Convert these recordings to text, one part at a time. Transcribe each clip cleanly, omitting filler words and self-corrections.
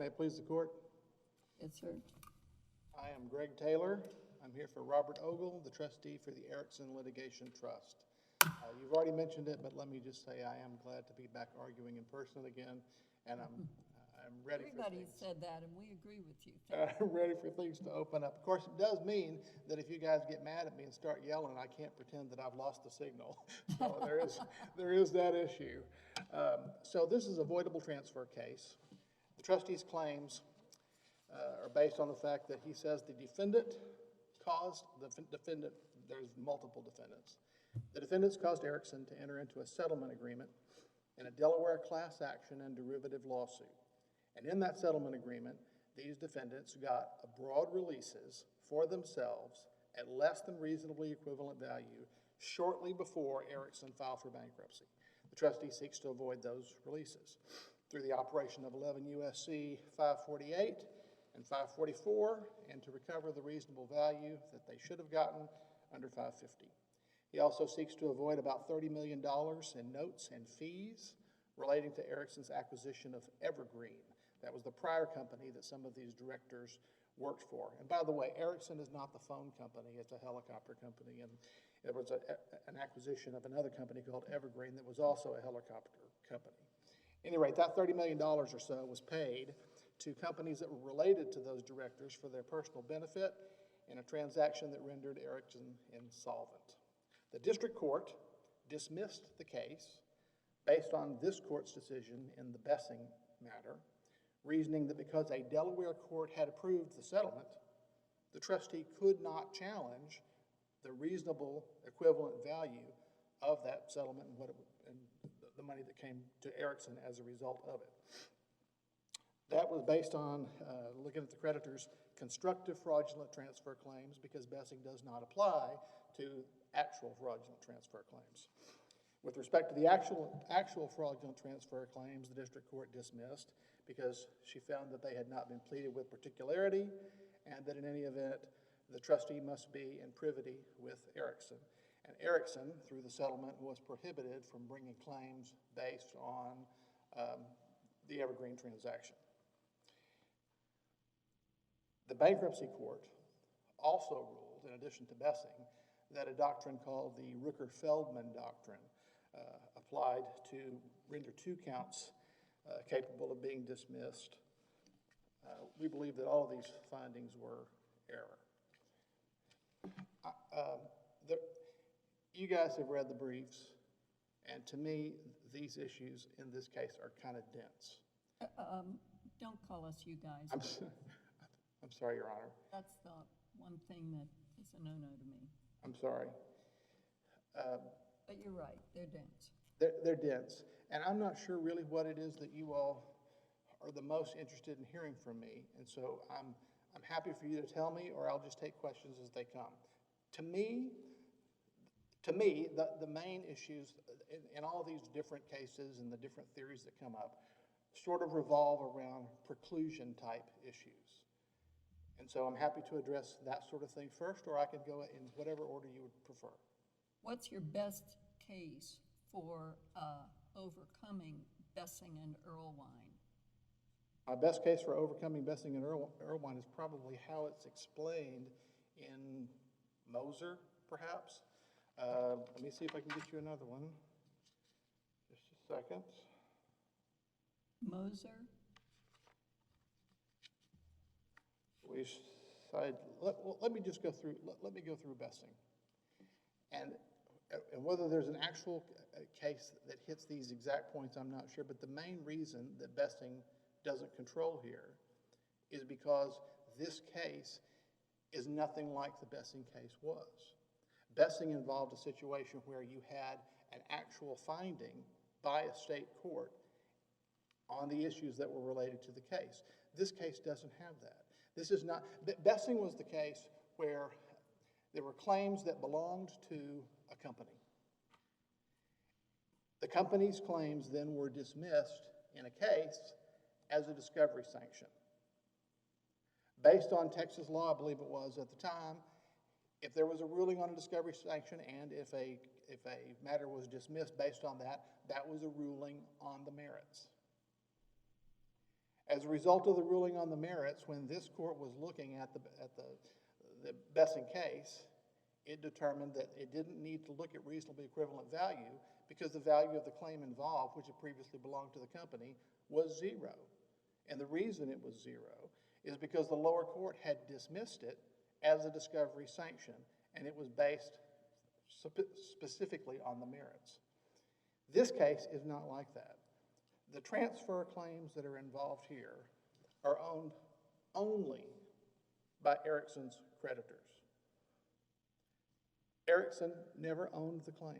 May it please the court. Yes, sir. I am Greg Taylor. I'm here for Robert Ogle, the trustee for the Erickson Litigation Trust. You've already mentioned it, but let me just say I am glad to be back arguing in person again, and I'm ready Everybody for things. said that, and we agree with you. I'm ready for things to open up. Of course, it does mean that if you guys get mad at me and start yelling, I can't pretend that I've lost the signal. So there is that issue. So this is a voidable transfer case. The trustee's claims are based on the fact that he says the defendant caused there's multiple defendants. The defendants caused Erickson to enter into a settlement agreement in a Delaware class action and derivative lawsuit. And in that settlement agreement, these defendants got broad releases for themselves at less than reasonably equivalent value shortly before Erickson filed for bankruptcy. The trustee seeks to avoid those releases through the operation of 11 U.S.C. 548 and 544 and to recover the reasonable value that they should have gotten under 550. He also seeks to avoid about $30 million in notes and fees relating to Erickson's acquisition of Evergreen. That was the prior company that some of these directors worked for. And by the way, Erickson is not the phone company, it's a helicopter company. And it was an acquisition of another company called Evergreen that was also a helicopter company. At any rate, that $30 million or so was paid to companies that were related to those directors for their personal benefit in a transaction that rendered Erickson insolvent. The district court dismissed the case based on this court's decision in the Bessing matter, reasoning that because a Delaware court had approved the settlement, the trustee could not challenge the reasonable equivalent value of that settlement and the money that came to Erickson as a result of it. That was based on looking at the creditor's constructive fraudulent transfer claims because Bessing does not apply to actual fraudulent transfer claims. With respect to the actual fraudulent transfer claims, the district court dismissed because she found that they had not been pleaded with particularity and that in any event, the trustee must be in privity with Erickson. And Erickson, through the settlement, was prohibited from bringing claims based on the Evergreen transaction. The bankruptcy court also ruled, in addition to Bessing, that a doctrine called the Rooker-Feldman doctrine applied to render two counts capable of being dismissed. We believe that all of these findings were error. You guys have read the briefs, and to me, these issues in this case are kind of dense. Don't call us you guys. I'm sorry, Your Honor. That's the one thing that is a no-no to me. I'm sorry. But you're right, they're dense. They're dense, and I'm not sure really what it is that you all are the most interested in hearing from me, and so I'm happy for you to tell me, or I'll just take questions as they come. To me, the main issues in all these different cases and the different theories that come up sort of revolve around preclusion type issues. And so I'm happy to address that sort of thing first, or I can go in whatever order you would prefer. What's your best case for overcoming Bessing and Erlewine? My best case for overcoming Bessing and Erlewine is probably how it's explained in Moser, perhaps. Let me see if I can get you another one. Just a second. Moser? Let me just go through. Let me go through Bessing, and whether there's an actual case that hits these exact points, I'm not sure. But the main reason that Bessing doesn't control here is because this case is nothing like the Bessing case was. Bessing involved a situation where you had an actual finding by a state court on the issues that were related to the case. This case doesn't have that. This is not, Bessing was the case where there were claims that belonged to a company. The company's claims then were dismissed in a case as a discovery sanction. Based on Texas law, I believe it was at the time, if there was a ruling on a discovery sanction and if a matter was dismissed based on that, that was a ruling on the merits. As a result of the ruling on the merits, when this court was looking at the Bessing case, it determined that it didn't need to look at reasonably equivalent value because the value of the claim involved, which had previously belonged to the company, was zero. And the reason it was zero is because the lower court had dismissed it as a discovery sanction, and it was based specifically on the merits. This case is not like that. The transfer claims that are involved here are owned only by Ericsson's creditors. Ericsson never owned the claims.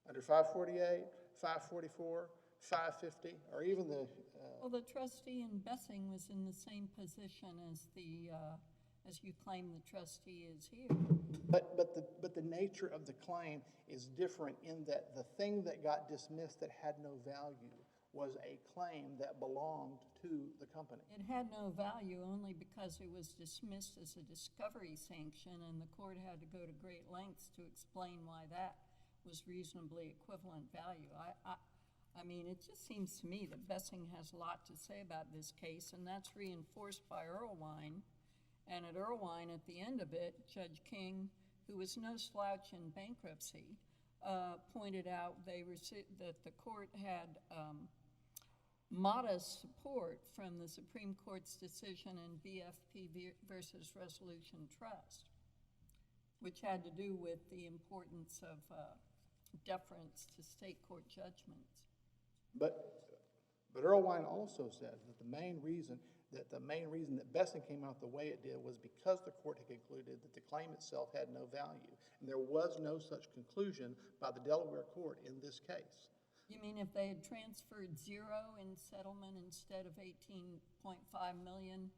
Under 548, 544, 550, or even the... Well, the trustee in Bessing was in the same position as as you claim the trustee is here. But the nature of the claim is different in that the thing that got dismissed that had no value was a claim that belonged to the company. It had no value only because it was dismissed as a discovery sanction, and the court had to go to great lengths to explain why that was reasonably equivalent value. I mean, it just seems to me that Bessing has a lot to say about this case, and that's reinforced by Erlewine. And at Erlewine, at the end of it, Judge King, who was no slouch in bankruptcy, pointed out that the court had modest support from the Supreme Court's decision in BFP versus Resolution Trust, which had to do with the importance of deference to state court judgments. But Erlewine also said that the main reason that Bessing came out the way it did was because the court had concluded that the claim itself had no value, and there was no such conclusion by the Delaware court in this case. You mean if they had transferred zero in settlement instead of $18.5 million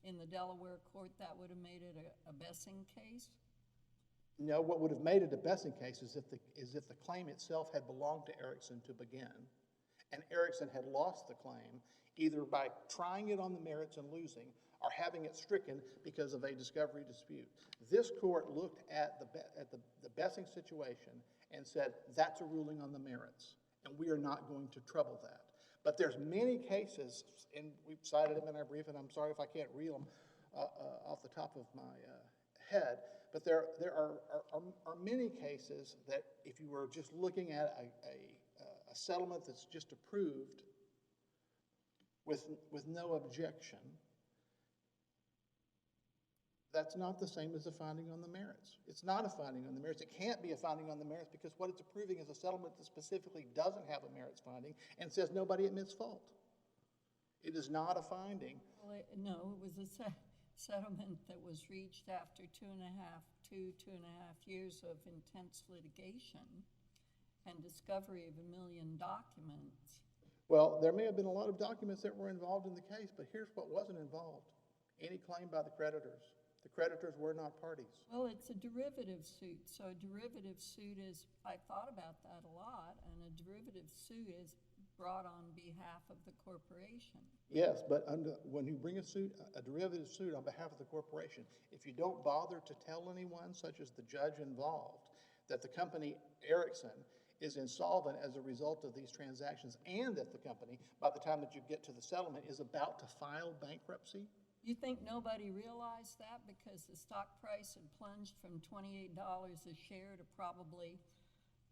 in the Delaware court, that would have made it a Bessing case? No, what would have made it a Bessing case is if the claim itself had belonged to Ericsson to begin, and Ericsson had lost the claim either by trying it on the merits and losing or having it stricken because of a discovery dispute. This court looked at the Bessing situation and said, that's a ruling on the merits, and we are not going to trouble that. But there's many cases, and we've cited them in our brief, and I'm sorry if I can't reel them off the top of my head, but there are many cases that if you were just looking at a settlement that's just approved with no objection, that's not the same as a finding on the merits. It's not a finding on the merits. It can't be a finding on the merits because what it's approving is a settlement that specifically doesn't have a merits finding and says nobody admits fault. It is not a finding. Well, no, it was a settlement that was reached after two and a half years of intense litigation and discovery of 1 million documents. Well, there may have been a lot of documents that were involved in the case, but here's what wasn't involved. Any claim by the creditors. The creditors were not parties. Well, it's a derivative suit. So a derivative suit is, I thought about that a lot, and a derivative suit is brought on behalf of the corporation. Yes, but when you bring a derivative suit on behalf of the corporation, if you don't bother to tell anyone, such as the judge involved, that the company Ericsson is insolvent as a result of these transactions and that the company, by the time that you get to the settlement, is about to file bankruptcy? You think nobody realized that because the stock price had plunged from $28 a share to probably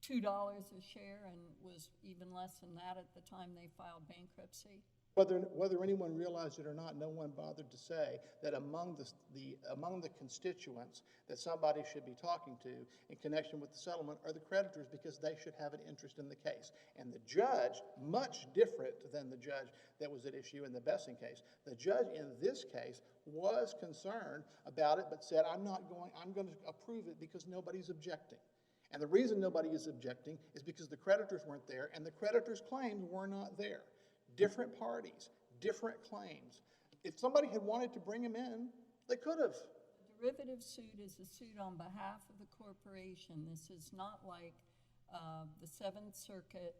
$2 a share and was even less than that at the time they filed bankruptcy? Whether anyone realized it or not, no one bothered to say that among the constituents that somebody should be talking to in connection with the settlement are the creditors because they should have an interest in the case. And the judge, much different than the judge that was at issue in the Bessing case, the judge in this case was concerned about it but said, I'm going to approve it because nobody's objecting. And the reason nobody is objecting is because the creditors weren't there and the creditors' claims were not there. Different parties, different claims. If somebody had wanted to bring them in, they could have. A derivative suit is a suit on behalf of the corporation. This is not like the Seventh Circuit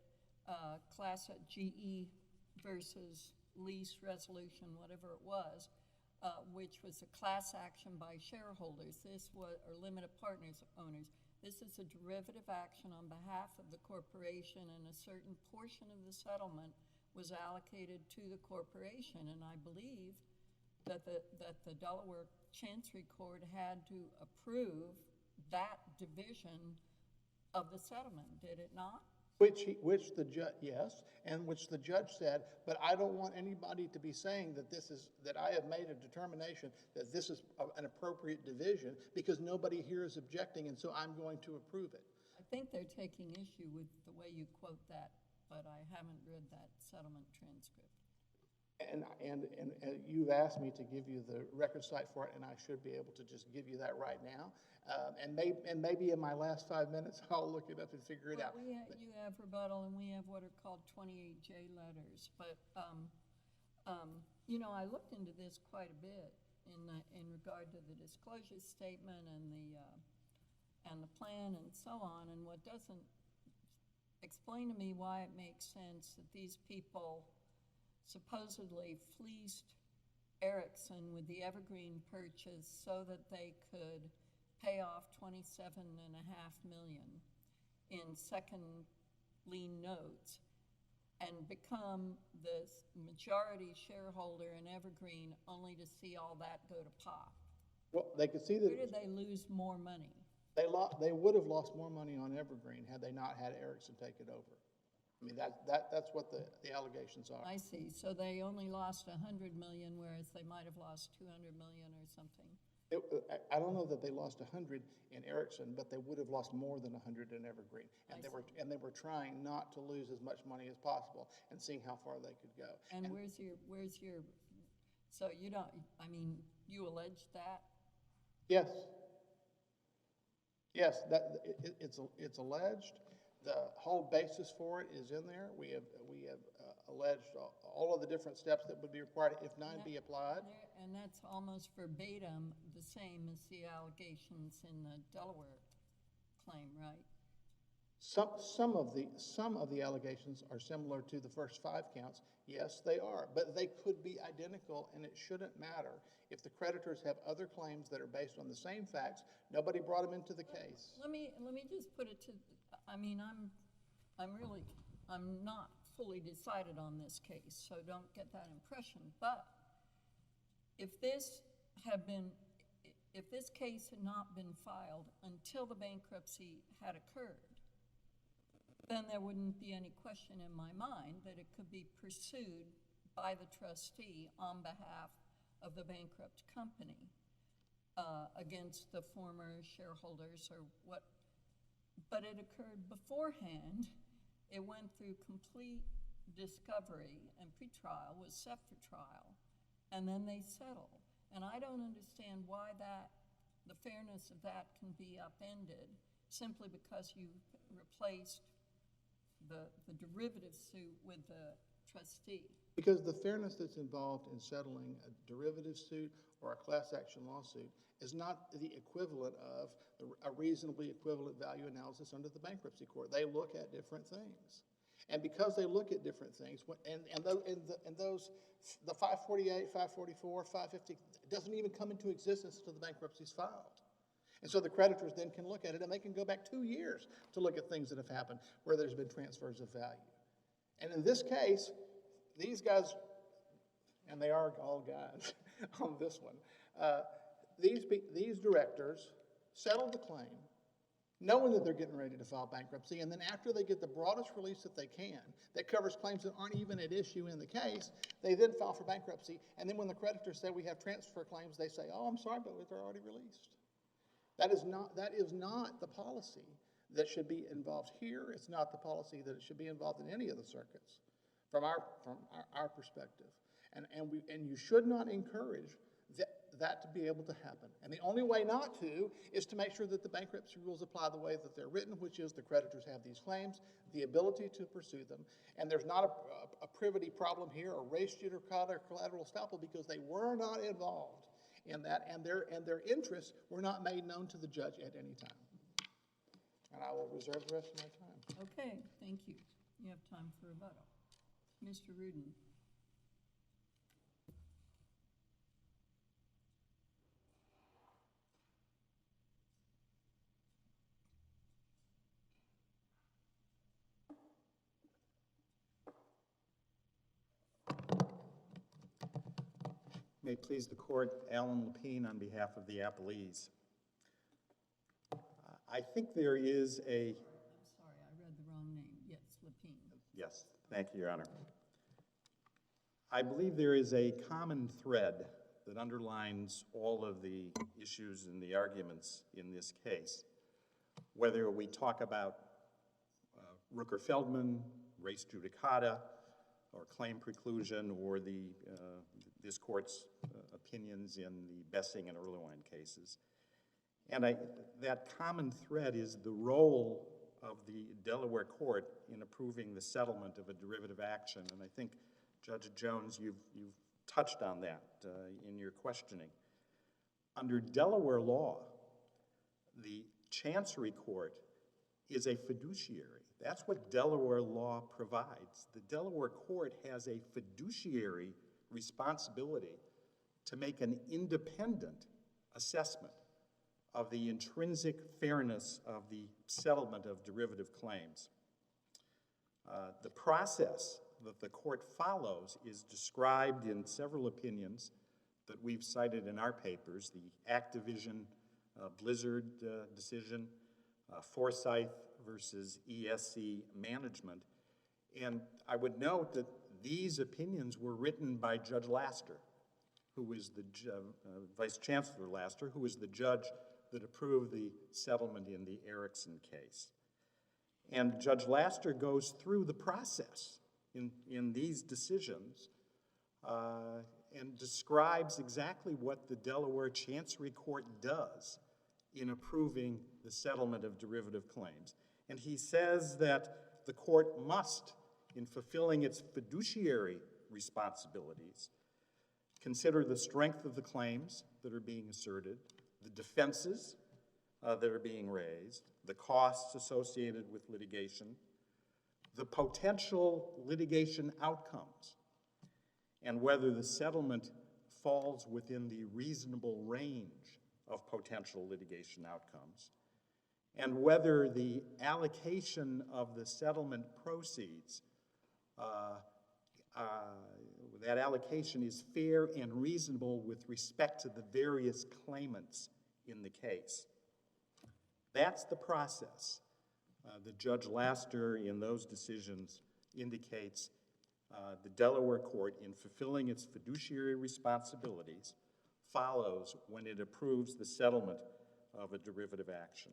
class at GE versus lease resolution, whatever it was, which was a class action by shareholders. This was, or limited partners owners. This is a derivative action on behalf of the corporation, and a certain portion of the settlement was allocated to the corporation, and I believe that the Delaware Chancery Court had to approve that division of the settlement, did it not? Which the judge, yes, and which the judge said, but I don't want anybody to be saying that that I have made a determination that this is an appropriate division, because nobody here is objecting, and so I'm going to approve it. I think they're taking issue with the way you quote that, but I haven't read that settlement transcript. And you've asked me to give you the record site for it, and I should be able to just give you that right now. And maybe in my last 5 minutes, I'll look it up and figure it out. You have rebuttal, and we have what are called 28J letters. But you know, I looked into this quite a bit in regard to the disclosure statement and the plan and so on. And what doesn't explain to me why it makes sense that these people supposedly fleeced Erickson with the Evergreen purchase so that they could pay off $27.5 million in second lien notes and become the majority shareholder in Evergreen, only to see all that go to pot. Well, they could see that. Where did they lose more money? They would have lost more money on Evergreen had they not had Erickson take it over. I mean, that's what the allegations are. I see. So they only lost $100 million, whereas they might have lost $200 million or something. I don't know that they lost 100 in Erickson, but they would have lost more than 100 in Evergreen, and they were trying not to lose as much money as possible and seeing how far they could go. And where's your? So you don't. I mean, you alleged that. Yes. Yes, it's alleged. The whole basis for it is in there. We have alleged all of the different steps that would be required if 9 be applied. And that's almost verbatim the same as the allegations in the Delaware claim, right? Some of the allegations are similar to the first 5 counts. Yes, they are, but they could be identical, and it shouldn't matter if the creditors have other claims that are based on the same facts. Nobody brought them into the case. Let me just put it to. I mean, I'm not fully decided on this case, so don't get that impression. But if this case had not been filed until the bankruptcy had occurred, then there wouldn't be any question in my mind that it could be pursued by the trustee on behalf of the bankrupt company against the former shareholders or what. But it occurred beforehand. It went through complete discovery, and pretrial was set for trial, and then they settle. And I don't understand why the fairness of that can be upended simply because you replaced the derivative suit with the trustee. Because the fairness that's involved in settling a derivative suit or a class action lawsuit is not the equivalent of a reasonably equivalent value analysis under the bankruptcy court. They look at different things. And because they look at different things, the 548, 544, 550 doesn't even come into existence until the bankruptcy is filed. And so the creditors then can look at it, and they can go back 2 years to look at things that have happened where there's been transfers of value. And in this case, these guys, and they are all guys on this one, these directors settled the claim, knowing that they're getting ready to file bankruptcy, and then after they get the broadest release that they can, that covers claims that aren't even at issue in the case, they then file for bankruptcy, and then when the creditors say we have transfer claims, they say, oh, I'm sorry, but they're already released. That is not the policy that should be involved here. It's not the policy that it should be involved in any of the circuits from our perspective. And you should not encourage that to be able to happen. And the only way not to is to make sure that the bankruptcy rules apply the way that they're written, which is the creditors have these claims, the ability to pursue them, and there's not a privity problem here, or res judicata or collateral estoppel, because they were not involved in that, and their interests were not made known to the judge at any time. And I will reserve the rest of my time. Okay, thank you. You have time for rebuttal. Mr. Rudin. May it please the court, Alan Lepene on behalf of the appellees. I think there is a... I'm sorry, I read the wrong name. Yes, Lepene. Yes, thank you, Your Honor. I believe there is a common thread that underlines all of the issues and the arguments in this case. Whether we talk about Rooker-Feldman, res judicata, or claim preclusion, or this court's opinions in the Bessing and Erlewine cases. And that common thread is the role of the Delaware court in approving the settlement of a derivative action. And I think, Judge Jones, you've touched on that in your questioning. Under Delaware law, the Chancery Court is a fiduciary. That's what Delaware law provides. The Delaware court has a fiduciary responsibility to make an independent assessment of the intrinsic fairness of the settlement of derivative claims. The process that the court follows is described in several opinions that we've cited in our papers, the Activision Blizzard decision, Forsyth versus ESC Management. And I would note that these opinions were written by Judge Laster, who is the Vice Chancellor Laster, who is the judge that approved the settlement in the Erickson case. And Judge Laster goes through the process in these decisions and describes exactly what the Delaware Chancery Court does in approving the settlement of derivative claims. And he says that the court must, in fulfilling its fiduciary responsibilities, consider the strength of the claims that are being asserted, the defenses that are being raised, the costs associated with litigation, the potential litigation outcomes, and whether the settlement falls within the reasonable range of potential litigation outcomes, and whether the allocation of the settlement proceeds, that allocation is fair and reasonable with respect to the various claimants in the case. That's the process. The Judge Laster in those decisions indicates the Delaware court, in fulfilling its fiduciary responsibilities, follows when it approves the settlement of a derivative action.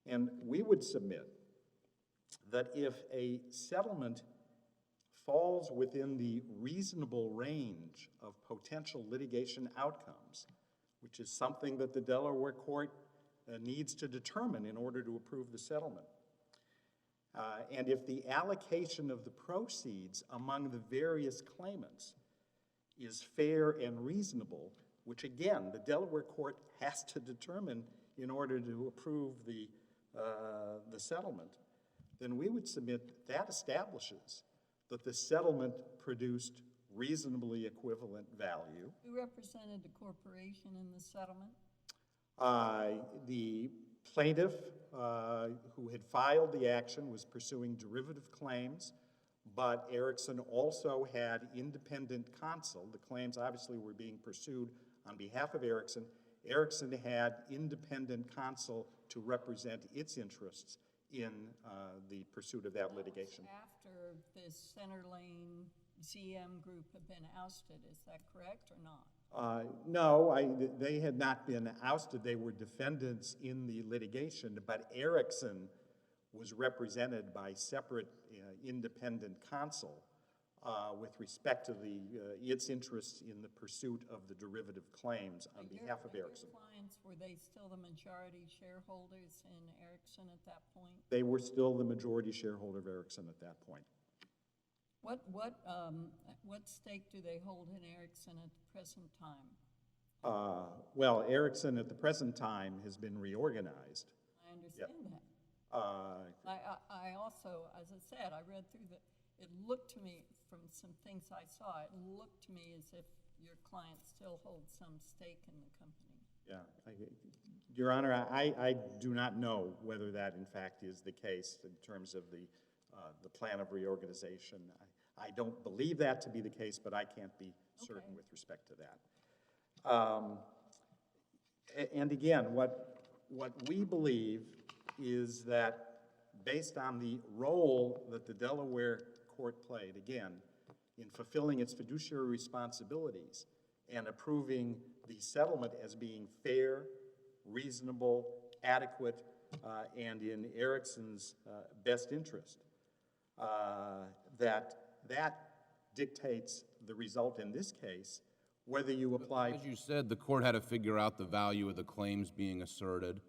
And we would submit that if a settlement falls within the reasonable range of potential litigation outcomes, which is something that the Delaware court needs to determine in order to approve the settlement, and if the allocation of the proceeds among the various claimants is fair and reasonable, which again, the Delaware court has to determine in order to approve the settlement, then we would submit that establishes that the settlement produced reasonably equivalent value. Who represented the corporation in the settlement? The plaintiff who had filed the action was pursuing derivative claims, but Erickson also had independent counsel. The claims obviously were being pursued on behalf of Erickson. Erickson had independent counsel to represent its interests in the pursuit of that litigation. After the Center Lane ZM group had been ousted, is that correct or not? No, they had not been ousted. They were defendants in the litigation, but Erickson was represented by separate independent counsel with respect to its interests in the pursuit of the derivative claims on behalf of Erickson. Your clients, were they still the majority shareholders in Erickson at that point? They were still the majority shareholder of Erickson at that point. What stake do they hold in Erickson at the present time? Well, Erickson at the present time has been reorganized. I understand that. I also, as I said, I read through it looked to me, from some things I saw, it looked to me as if your client still holds some stake in the company. Yeah, Your Honor, I do not know whether that in fact is the case in terms of the plan of reorganization. I don't believe that to be the case, but I can't be certain Okay. with respect to that. And again, what we believe is that based on the role that the Delaware court played, again, in fulfilling its fiduciary responsibilities and approving the settlement as being fair, reasonable, adequate, and in Erickson's best interest, that dictates the result in this case, whether you apply. As you said, the court had to figure out the value of the claims being asserted,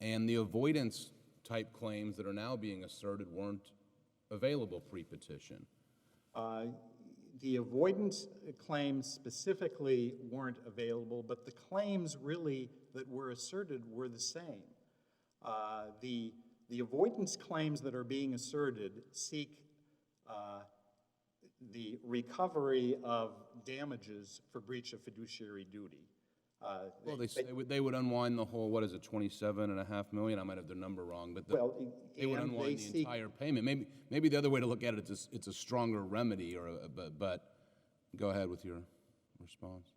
and the avoidance type claims that are now being asserted weren't available pre-petition. The avoidance claims specifically weren't available, but the claims really that were asserted were the same. The avoidance claims that are being asserted seek the recovery of damages for breach of fiduciary duty. Well, they would unwind the whole, what is it, $27.5 million? I might have their number wrong, but they would unwind the entire payment. Maybe the other way to look at it is it's a stronger remedy, but go ahead with your response.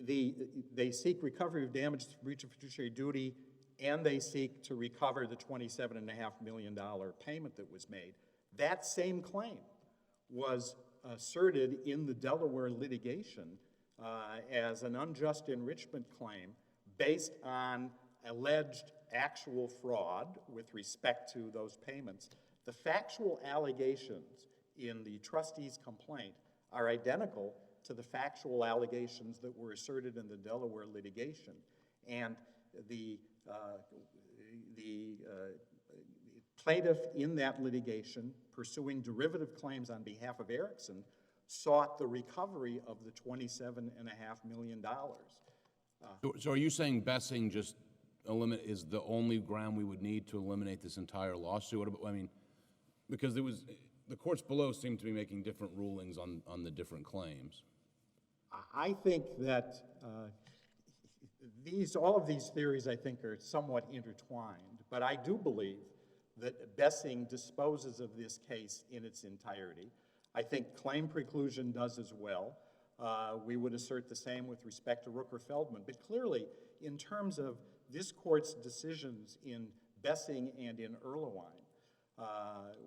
They seek recovery of damages for breach of fiduciary duty, and they seek to recover the $27.5 million payment that was made. That same claim was asserted in the Delaware litigation as an unjust enrichment claim based on alleged actual fraud with respect to those payments. The factual allegations in the trustee's complaint are identical to the factual allegations that were asserted in the Delaware litigation. And the plaintiff in that litigation, pursuing derivative claims on behalf of Erickson, sought the recovery of the $27.5 million. So are you saying Bessing just is the only ground we would need to eliminate this entire lawsuit? I mean, because the courts below seem to be making different rulings on the different claims. I think that all of these theories, I think, are somewhat intertwined, but I do believe that Bessing disposes of this case in its entirety. I think claim preclusion does as well. We would assert the same with respect to Rooker-Feldman. But clearly, in terms of this court's decisions in Bessing and in Erlewine,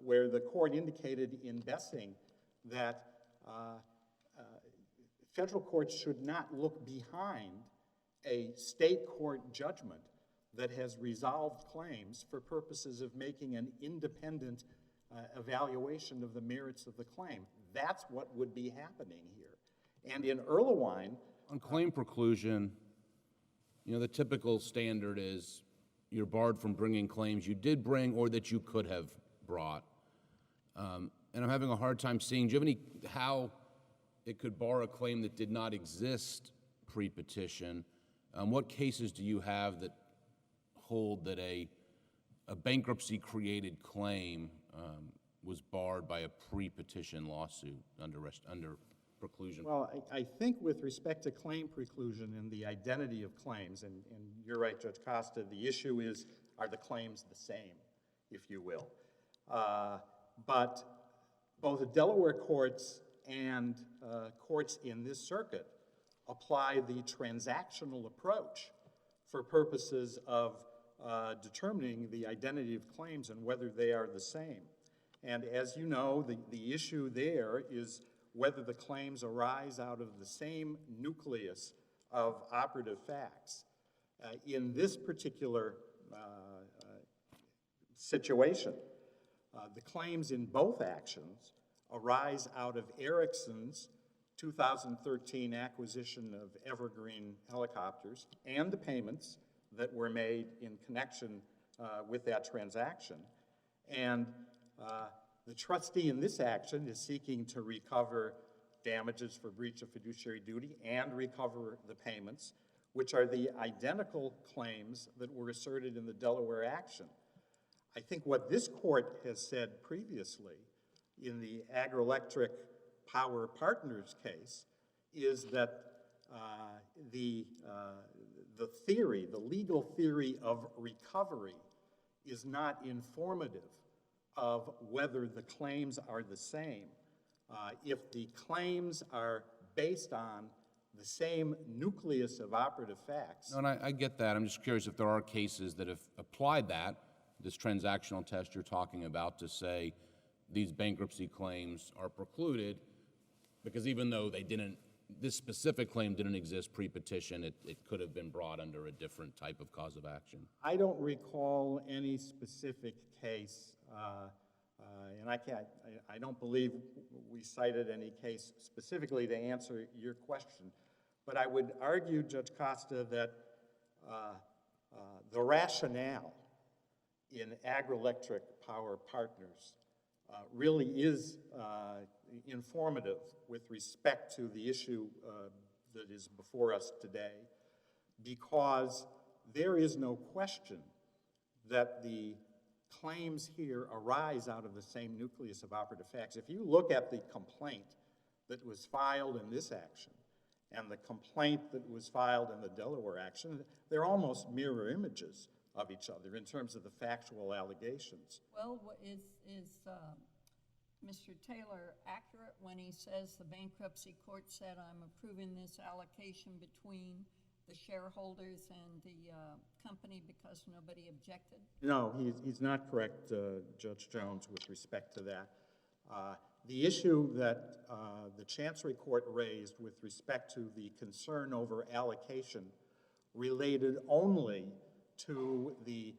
where the court indicated in Bessing that federal courts should not look behind a state court judgment that has resolved claims for purposes of making an independent evaluation of the merits of the claim. That's what would be happening here. And in Erlewine, on claim preclusion, the typical standard is you're barred from bringing claims you did bring or that you could have brought. And I'm having a hard time seeing, do you have how it could bar a claim that did not exist pre-petition? What cases do you have that hold that a bankruptcy-created claim was barred by a pre-petition lawsuit under preclusion? Well, I think with respect to claim preclusion and the identity of claims, and you're right, Judge Costa, the issue is, are the claims the same, if you will? But both the Delaware courts and courts in this circuit apply the transactional approach for purposes of determining the identity of claims and whether they are the same. And as you know, the issue there is whether the claims arise out of the same nucleus of operative facts. In this particular situation, the claims in both actions arise out of Erickson's 2013 acquisition of Evergreen helicopters and the payments that were made in connection with that transaction. And the trustee in this action is seeking to recover damages for breach of fiduciary duty and recover the payments, which are the identical claims that were asserted in the Delaware action. I think what this court has said previously in the Agri-Electric Power Partners case is that the legal theory of recovery is not informative of whether the claims are the same. If the claims are based on the same nucleus of operative facts. No, and I get that. I'm just curious if there are cases that have applied that, this transactional test you're talking about, to say these bankruptcy claims are precluded, because even though they didn't, this specific claim didn't exist pre-petition, it could have been brought under a different type of cause of action. I don't recall any specific case, and I don't believe we cited any case specifically to answer your question. But I would argue, Judge Costa, that the rationale in Agri-Electric Power Partners really is informative with respect to the issue that is before us today, because there is no question that the claims here arise out of the same nucleus of operative facts. If you look at the complaint that was filed in this action and the complaint that was filed in the Delaware action, they're almost mirror images of each other in terms of the factual allegations. Well, is Mr. Taylor accurate when he says the bankruptcy court said, I'm approving this allocation between the shareholders and the company because nobody objected? No, he's not correct, Judge Jones, with respect to that. The issue that the Chancery Court raised with respect to the concern over allocation related only to the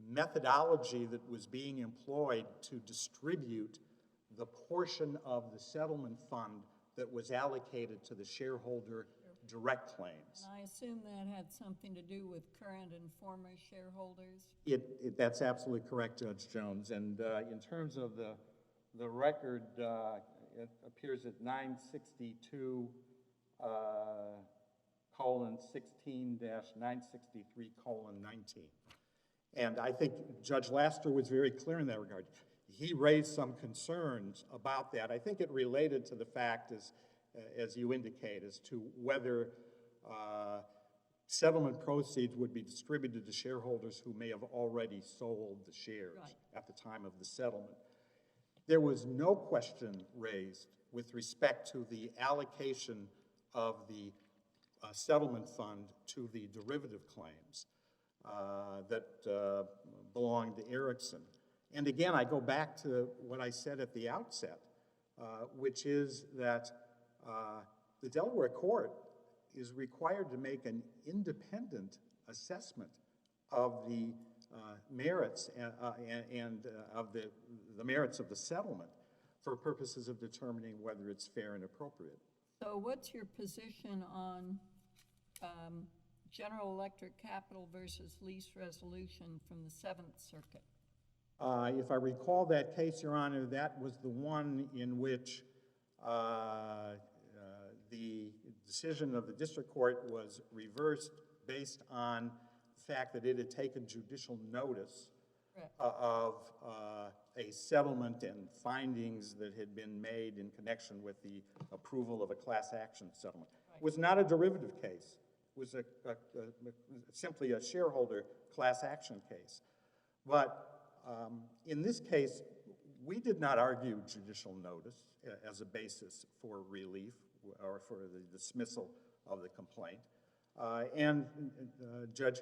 methodology that was being employed to distribute the portion of the settlement fund that was allocated to the shareholder direct claims. And I assume that had something to do with current and former shareholders? That's absolutely correct, Judge Jones. And in terms of the record, it appears at 962 colon 16 963 colon 19. And I think Judge Laster was very clear in that regard. He raised some concerns about that. I think it related to the fact, as you indicate, as to whether settlement proceeds would be distributed to shareholders who may have already sold the shares at the time of the settlement. There was no question raised with respect to the allocation of the settlement fund to the derivative claims that belonged to Erickson. And again, I go back to what I said at the outset, which is that the Delaware court is required to make an independent assessment of the merits and of the merits of the settlement for purposes of determining whether it's fair and appropriate. So what's your position on General Electric Capital versus lease resolution from the Seventh Circuit? If I recall that case, Your Honor, that was the one in which the decision of the district court was reversed based on the fact that it had taken judicial notice of a settlement and findings that had been made in connection with the approval of a class action settlement. It was not a derivative case. It was simply a shareholder class action case. But in this case, we did not argue judicial notice as a basis for relief or for the dismissal of the complaint. And Judge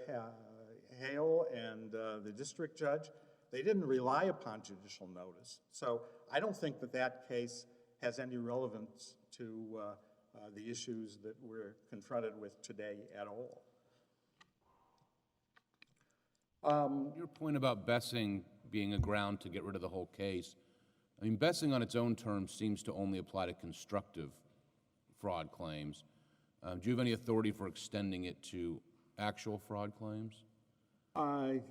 Hale and the district judge, they didn't rely upon judicial notice. So I don't think that that case has any relevance to the issues that we're confronted with today at all. Your point about Bessing being a ground to get rid of the whole case, I mean, Bessing on its own terms seems to only apply to constructive fraud claims. Do you have any authority for extending it to actual fraud claims? I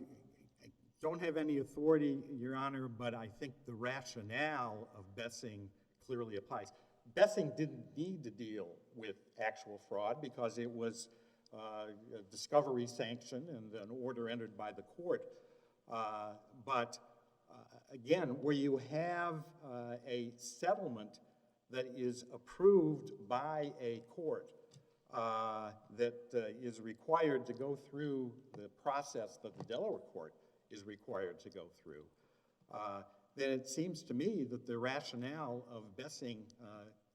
don't have any authority, Your Honor, but I think the rationale of Bessing clearly applies. Bessing didn't need to deal with actual fraud because it was a discovery sanction and an order entered by the court. But again, where you have a settlement that is approved by a court that is required to go through the process that the Delaware court is required to go through, then it seems to me that the rationale of Bessing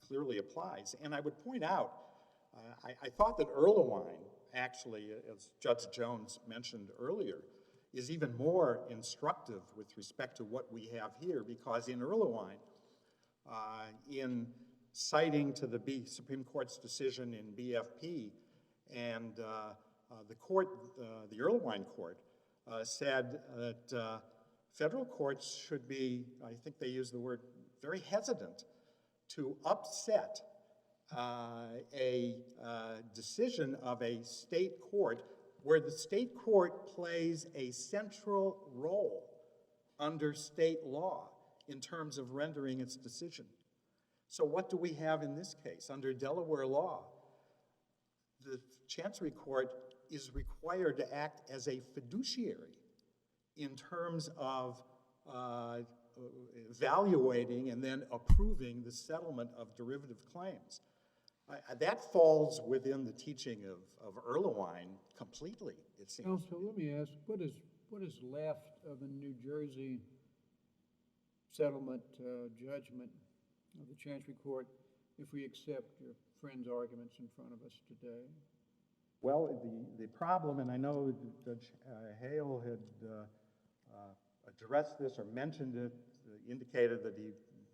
clearly applies. And I would point out, I thought that Erlewine, actually, as Judge Jones mentioned earlier, is even more instructive with respect to what we have here, because in Erlewine, in citing to the Supreme Court's decision in BFP, and the court, the Erlewine court, said that federal courts should be, I think they use the word, very hesitant to upset a decision of a state court where the state court plays a central role under state law in terms of rendering its decision. So what do we have in this case? Under Delaware law, the Chancery Court is required to act as a fiduciary in terms of evaluating and then approving the settlement of derivative claims. That falls within the teaching of Erlewine completely, it seems. Counsel, let me ask, what is left of the New Jersey settlement judgment of the Chancery Court if we accept your friend's arguments in front of us today? Well, the problem, and I know Judge Hale had addressed this or mentioned it, indicated that he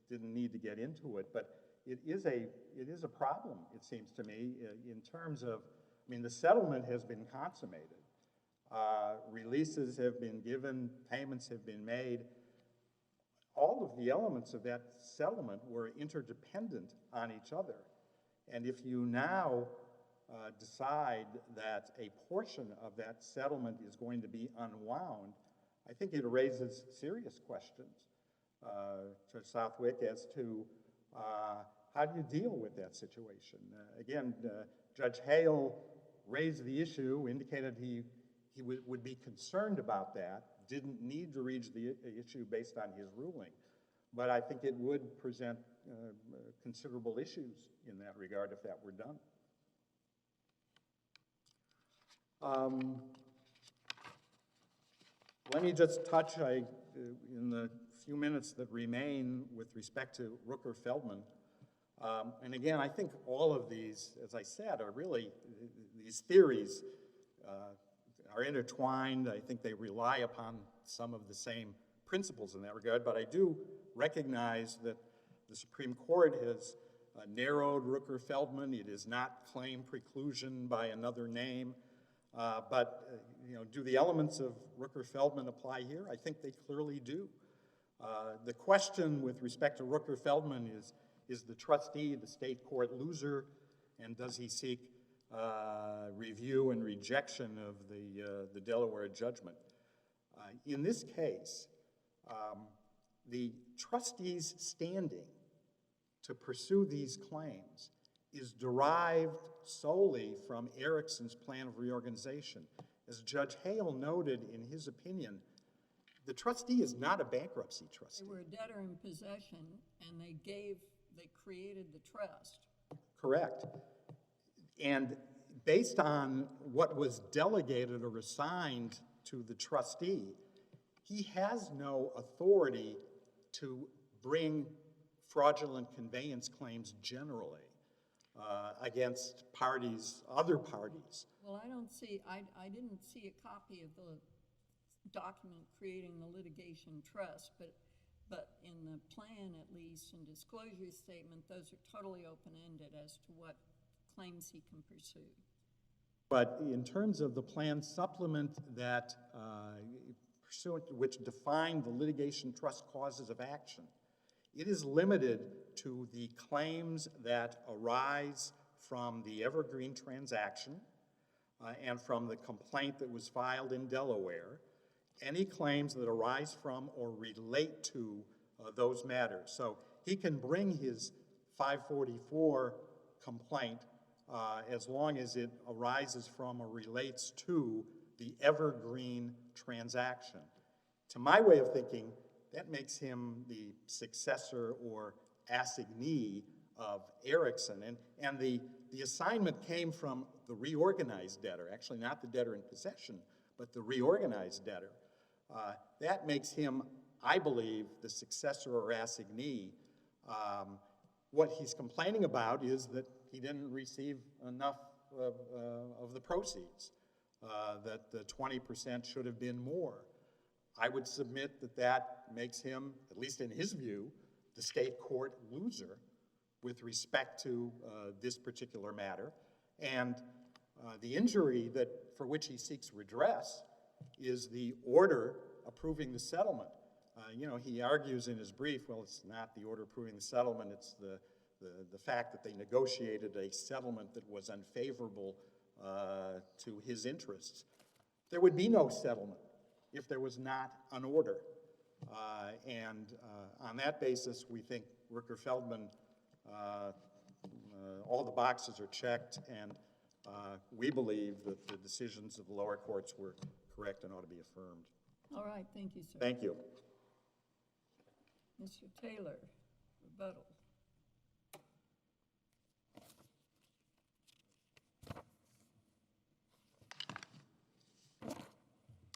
didn't need to get into it, but it is a problem, it seems to me, in terms of, I mean, the settlement has been consummated. Releases have been given, payments have been made. All of the elements of that settlement were interdependent on each other. And if you now decide that a portion of that settlement is going to be unwound, I think it raises serious questions, Judge Southwick, as to how do you deal with that situation? Again, Judge Hale raised the issue, indicated he would be concerned about that, didn't need to reach the issue based on his ruling, but I think it would present considerable issues in that regard if that were done. Let me just touch, in the few minutes that remain, with respect to Rooker-Feldman. And again, I think all of these, as I said, are really, these theories are intertwined. I think they rely upon some of the same principles in that regard, but I do recognize that the Supreme Court has narrowed Rooker-Feldman. It is not claim preclusion by another name. But do the elements of Rooker-Feldman apply here? I think they clearly do. The question with respect to Rooker-Feldman is the trustee, the state court loser, and does he seek review and rejection of the Delaware judgment? In this case, the trustee's standing to pursue these claims is derived solely from Erickson's plan of reorganization. As Judge Hale noted in his opinion, the trustee is not a bankruptcy trustee. They were a debtor in possession, and they created the trust. Correct. And based on what was delegated or assigned to the trustee, he has no authority to bring fraudulent conveyance claims generally against parties, other parties. Well, I didn't see a copy of the document creating the litigation trust, but in the plan, at least, and disclosure statement, those are totally open-ended as to what claims he can pursue. But in terms of the plan supplement that, pursuant to which defined the litigation trust causes of action, it is limited to the claims that arise from the Evergreen transaction and from the complaint that was filed in Delaware, any claims that arise from or relate to those matters. So he can bring his 544 complaint as long as it arises from or relates to the Evergreen transaction. To my way of thinking, that makes him the successor or assignee of Erickson. And the assignment came from the reorganized debtor, actually not the debtor in possession, but the reorganized debtor. That makes him, I believe, the successor or assignee What he's complaining about is that he didn't receive enough of the proceeds, that the 20% should have been more. I would submit that that makes him, at least in his view, the state court loser with respect to this particular matter. And the injury for which he seeks redress is the order approving the settlement. He argues in his brief, well, it's not the order approving the settlement, it's the fact that they negotiated a settlement that was unfavorable to his interests. There would be no settlement if there was not an order. And on that basis, we think Rooker-Feldman, all the boxes are checked, and we believe that the decisions of the lower courts were correct and ought to be affirmed. All right, thank you, sir. Thank you. Mr. Taylor, rebuttal.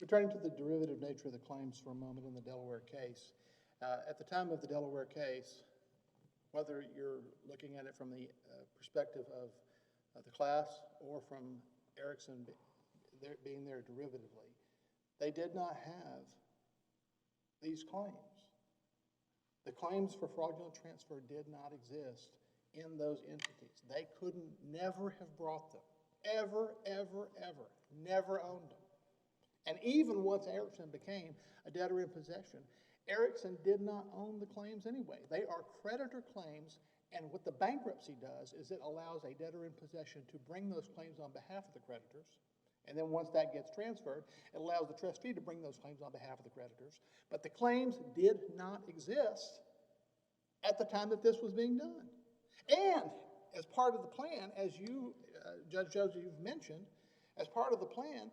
Returning to the derivative nature of the claims for a moment in the Delaware case. At the time of the Delaware case, whether you're looking at it from the perspective of the class or from Erickson being there derivatively, they did not have these claims. The claims for fraudulent transfer did not exist in those entities. They never have brought them. Ever, ever, ever. Never owned them. And even once Erickson became a debtor in possession, Erickson did not own the claims anyway. They are creditor claims, and what the bankruptcy does is it allows a debtor in possession to bring those claims on behalf of the creditors. And then once that gets transferred, it allows the trustee to bring those claims on behalf of the creditors. But the claims did not exist at the time that this was being done. And as part of the plan, as you, Judge Joseph, you've mentioned, as part of the plan,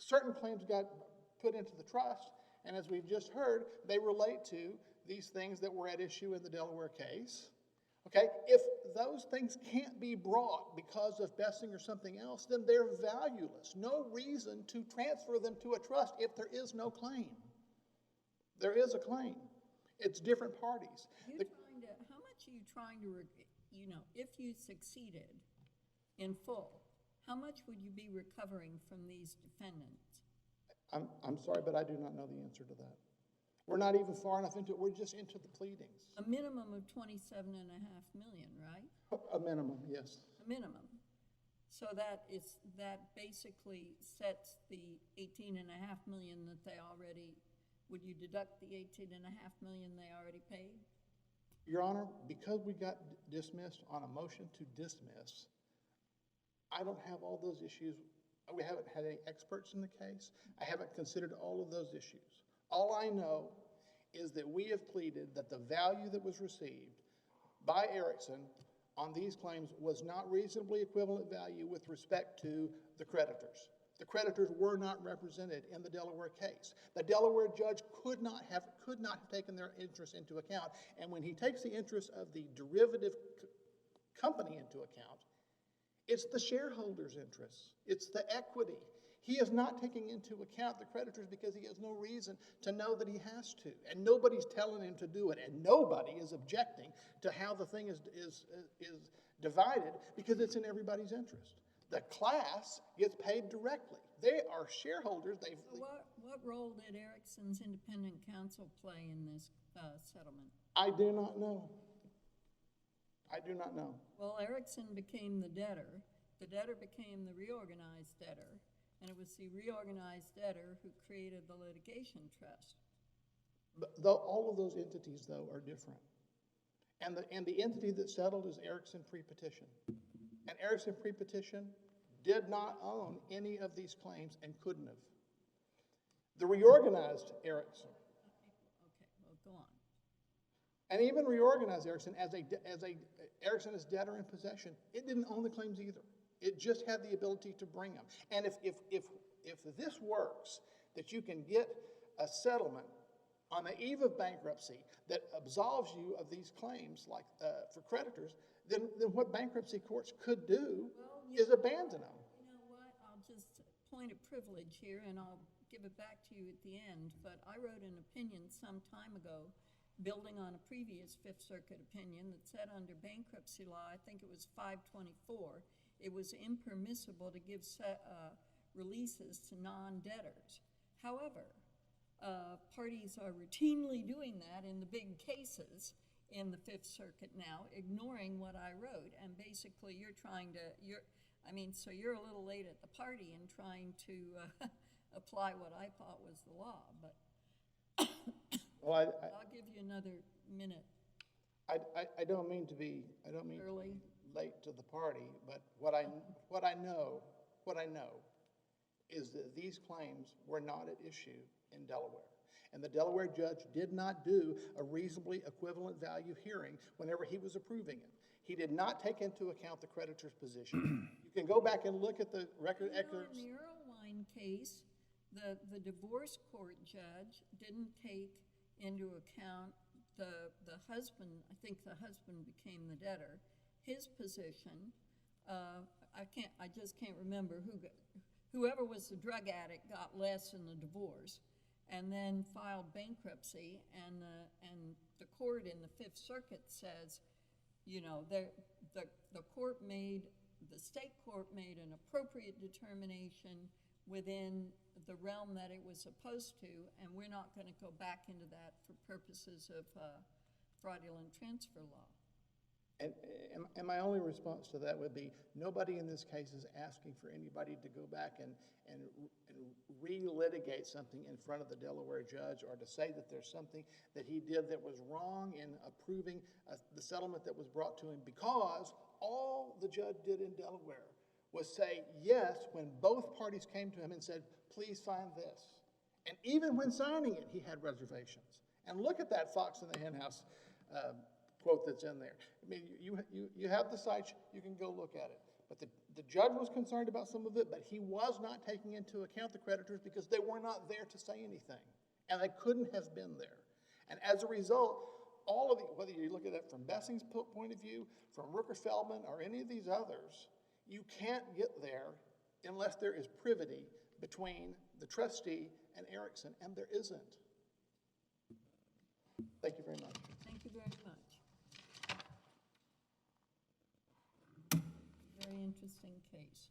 certain claims got put into the trust, and as we've just heard, they relate to these things that were at issue in the Delaware case. Okay, if those things can't be brought because of besting or something else, then they're valueless. No reason to transfer them to a trust if there is no claim. There is a claim. It's different parties. How much are you trying to, if you succeeded in full, how much would you be recovering from these defendants? I'm sorry, but I do not know the answer to that. We're not even far enough into it. We're just into the pleadings. A minimum of $27.5 million, right? A minimum, yes. A minimum. So that basically sets the $18.5 million that they already. Would you deduct the $18.5 million they already paid? Your Honor, because we got dismissed on a motion to dismiss, I don't have all those issues. We haven't had any experts in the case. I haven't considered all of those issues. All I know is that we have pleaded that the value that was received by Erickson on these claims was not reasonably equivalent value with respect to the creditors. The creditors were not represented in the Delaware case. The Delaware judge could not have taken their interest into account, and when he takes the interest of the derivative company into account, it's the shareholders' interests. It's the equity. He is not taking into account the creditors because he has no reason to know that he has to. And nobody's telling him to do it. And nobody is objecting to how the thing is divided because it's in everybody's interest. The class gets paid directly. They are shareholders. What role did Erickson's independent counsel play in this settlement? I do not know. I do not know. Well, Erickson became the debtor. The debtor became the reorganized debtor. And it was the reorganized debtor who created the litigation trust. But all of those entities, though, are different. And the entity that settled is Erickson pre-petition. And Erickson pre-petition did not own any of these claims and couldn't have. The reorganized Erickson. Okay, well, go on. And even reorganized Erickson as Erickson as debtor in possession, it didn't own the claims either. It just had the ability to bring them. And if this works, that you can get a settlement on the eve of bankruptcy that absolves you of these claims, like for creditors, then what bankruptcy courts could do is abandon them. You know what? I'll just point a privilege here, and I'll give it back to you at the end. But I wrote an opinion some time ago building on a previous Fifth Circuit opinion that said under bankruptcy law, I think it was 524, it was impermissible to give releases to non-debtors. However, parties are routinely doing that in the big cases in the Fifth Circuit now, ignoring what I wrote, and basically you're trying to, so you're a little late at the party in trying to apply what I thought was the law, but Well, I'll give you another minute. I don't mean to be, Early. late to the party, but what I know is that these claims were not at issue in Delaware. And the Delaware judge did not do a reasonably equivalent value hearing whenever he was approving it. He did not take into account the creditor's position. You can go back and look at the record excerpts. In the Erlewine case, the divorce court judge didn't take into account the husband, I think the husband became the debtor, his position. I just can't remember whoever was the drug addict got less in the divorce, and then filed bankruptcy, and the court in the Fifth Circuit says, you know, the state court made an appropriate determination within the realm that it was supposed to, and we're not going to go back into that for purposes of fraudulent transfer law. And my only response to that would be, nobody in this case is asking for anybody to go back and re-litigate something in front of the Delaware judge, or to say that there's something that he did that was wrong in approving the settlement that was brought to him, because all the judge did in Delaware was say yes when both parties came to him and said, please sign this. And even when signing it, he had reservations. And look at that fox in the henhouse quote that's in there. I mean, you have the sites, you can go look at it. But the judge was concerned about some of it, but he was not taking into account the creditors because they were not there to say anything. And they couldn't have been there. And as a result, all of the, whether you look at it from Bessing's point of view, from Rooker-Feldman, or any of these others, you can't get there unless there is privity between the trustee and Erickson, and there isn't. Thank you very much. Thank you very much. Very interesting case.